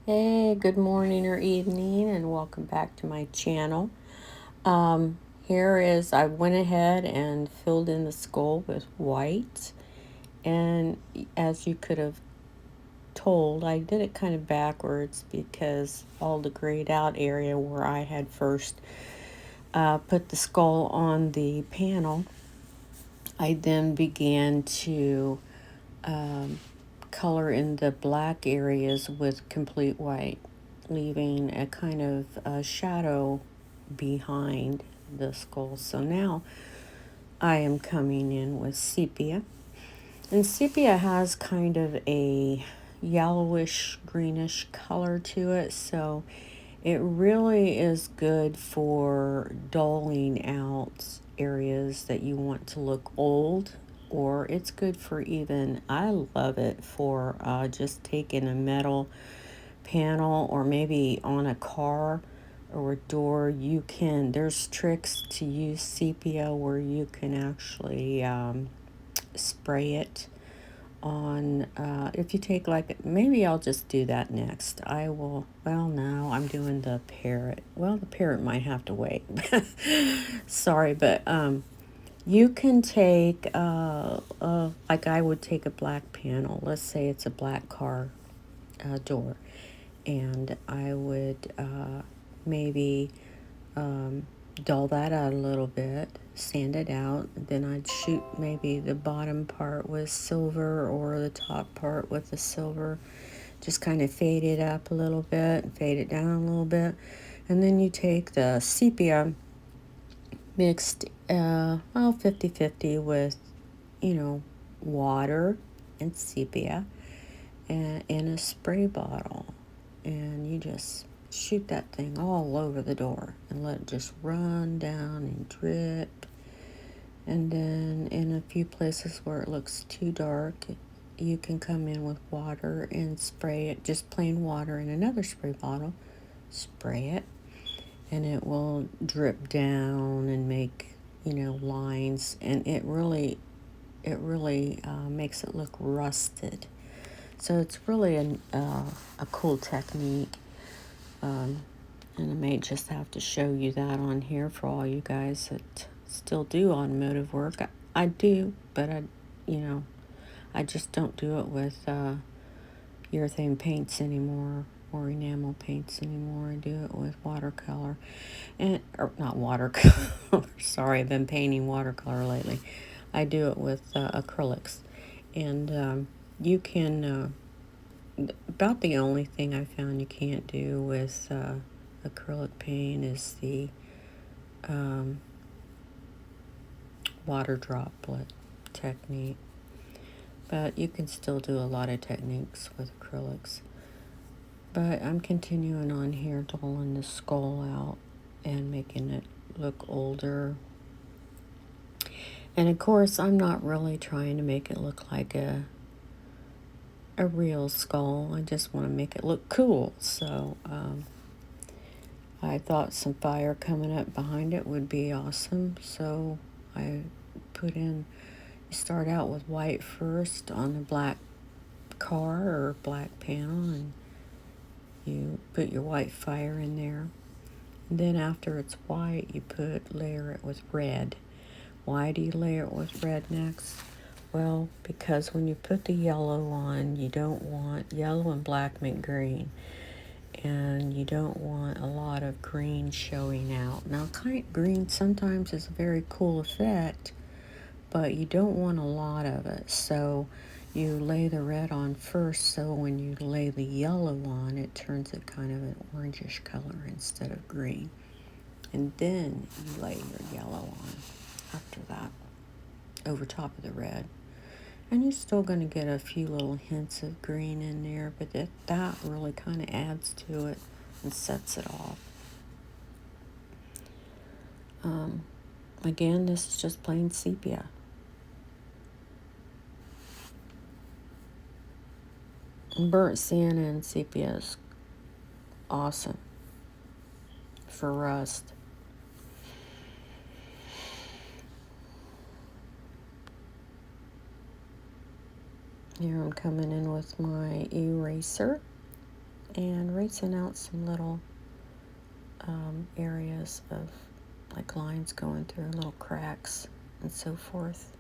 Hey, good morning or evening, and welcome back to my channel. Here is I went ahead and filled in the skull with white, and as you could have told, I did it kind of backwards because all the grayed out area where I had first put the skull on the panel, I then began to color in the black areas with complete white, leaving a kind of shadow behind the skull. So now I am coming in with sepia. And sepia has kind of a yellowish greenish color to it. So it really is good for dulling out areas that you want to look old, or it's good for even, I love it for just taking a metal panel or maybe on a car or a door. You can, there's tricks to use sepia where you can actually spray it on if you take like, maybe I'll just do that next. I will, well, no, I'm doing the parrot. Well, the parrot might have to wait. Sorry, but you can take like I would take a black panel, let's say it's a black car door, and I would maybe dull that out a little bit, sand it out. Then I'd shoot maybe the bottom part with silver or the top part with the silver. Just kind of fade it up a little bit, fade it down a little bit. And then you take the sepia mixed, 50-50 with, water and sepia and in a spray bottle, and you just shoot that thing all over the door and let it just run down and drip. And then in a few places where it looks too dark, you can come in with water and spray it, just plain water in another spray bottle, spray it, and it will drip down and make, lines, and it really makes it look rusted. So it's really a cool technique. And I may just have to show you that on here for all you guys that still do automotive work. I do, but I just don't do it with urethane paints anymore or enamel paints anymore. I do it with watercolor, or not watercolor. Sorry, I've been painting watercolor lately. I do it with acrylics, and you can. About the only thing I found you can't do with acrylic paint is the water droplet technique. But you can still do a lot of techniques with acrylics. But I'm continuing on here, dulling the skull out and making it look older. And of course, I'm not really trying to make it look like a real skull. I just want to make it look cool. So I thought some fire coming up behind it would be awesome. So I put in, you start out with white first on the black car or black panel, and you put your white fire in there. And then after it's white, you layer it with red. Why do you layer it with red next? Well, because when you put the yellow on, you don't want, yellow and black make green, and you don't want a lot of green showing out. Now, green sometimes is a very cool effect, but you don't want a lot of it. So you lay the red on first, so when you lay the yellow on, it turns it kind of an orangish color instead of green. And then you lay your yellow on after that, over top of the red. And you're still going to get a few little hints of green in there, but that really kind of adds to it and sets it off. Again, this is just plain sepia. Burnt sienna and sepia is awesome for rust. Here I'm coming in with my eraser, and erasing out some little areas of like lines going through, little cracks and so forth.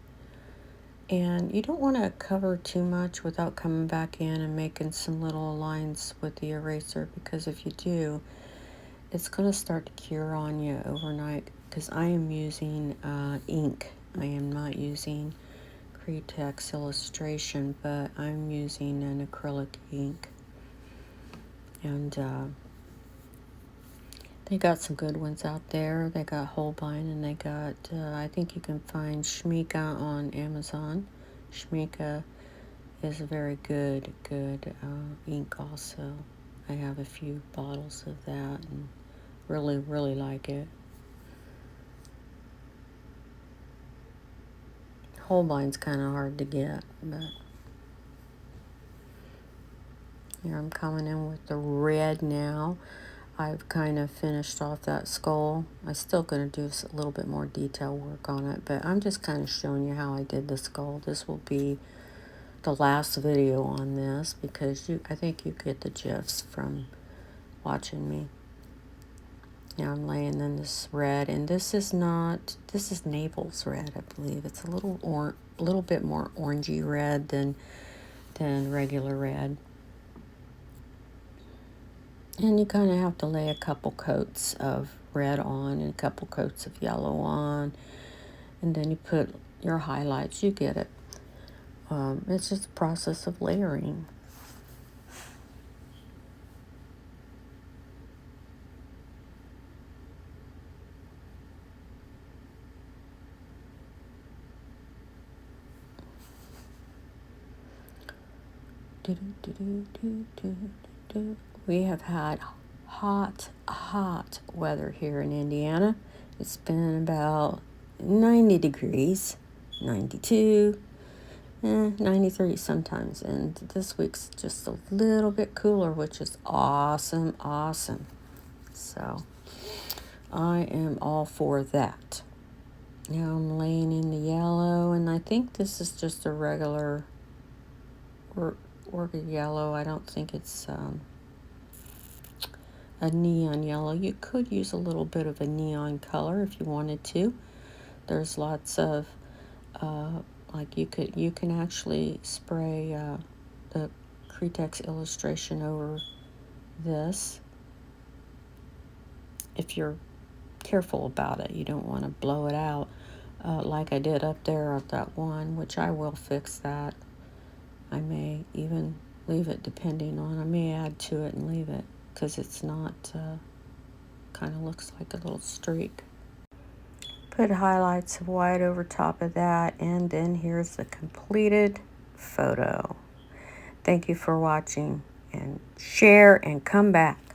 And you don't want to cover too much without coming back in and making some little lines with the eraser, because if you do, it's going to start to cure on you overnight, because I am using ink. I am not using Cretex illustration, but I'm using an acrylic ink. And they got some good ones out there. They got Holbein, and they got, I think you can find Schmincke on Amazon. Schmincke is a very good ink also. I have a few bottles of that and really, really like it. Holbein's kind of hard to get, but here I'm coming in with the red now. I've kind of finished off that skull. I'm still going to do a little bit more detail work on it, but I'm just kind of showing you how I did the skull. This will be the last video on this, because I think you get the gifs from watching me. Now I'm laying in this red, and this is Naples red, I believe. It's a little bit more orangey red than regular red. And you kind of have to lay a couple coats of red on and a couple coats of yellow on. And then you put your highlights. You get it. It's just a process of layering. We have had hot weather here in Indiana. It's been about 90 degrees, 92, 93 sometimes. And this week's just a little bit cooler, which is awesome. So I am all for that. Now I'm laying in the yellow, and I think this is just a regular orchid yellow. I don't think it's a neon yellow. You could use a little bit of a neon color if you wanted to. There's lots of like you can actually spray the Cretex illustration over this if you're careful about it. You don't want to blow it out like I did up there at that one, which I will fix that. I may even leave it, depending on, I may add to it and leave it, because it's not, kind of looks like a little streak. Put highlights of white over top of that, and then here's the completed photo. Thank you for watching, and share and come back.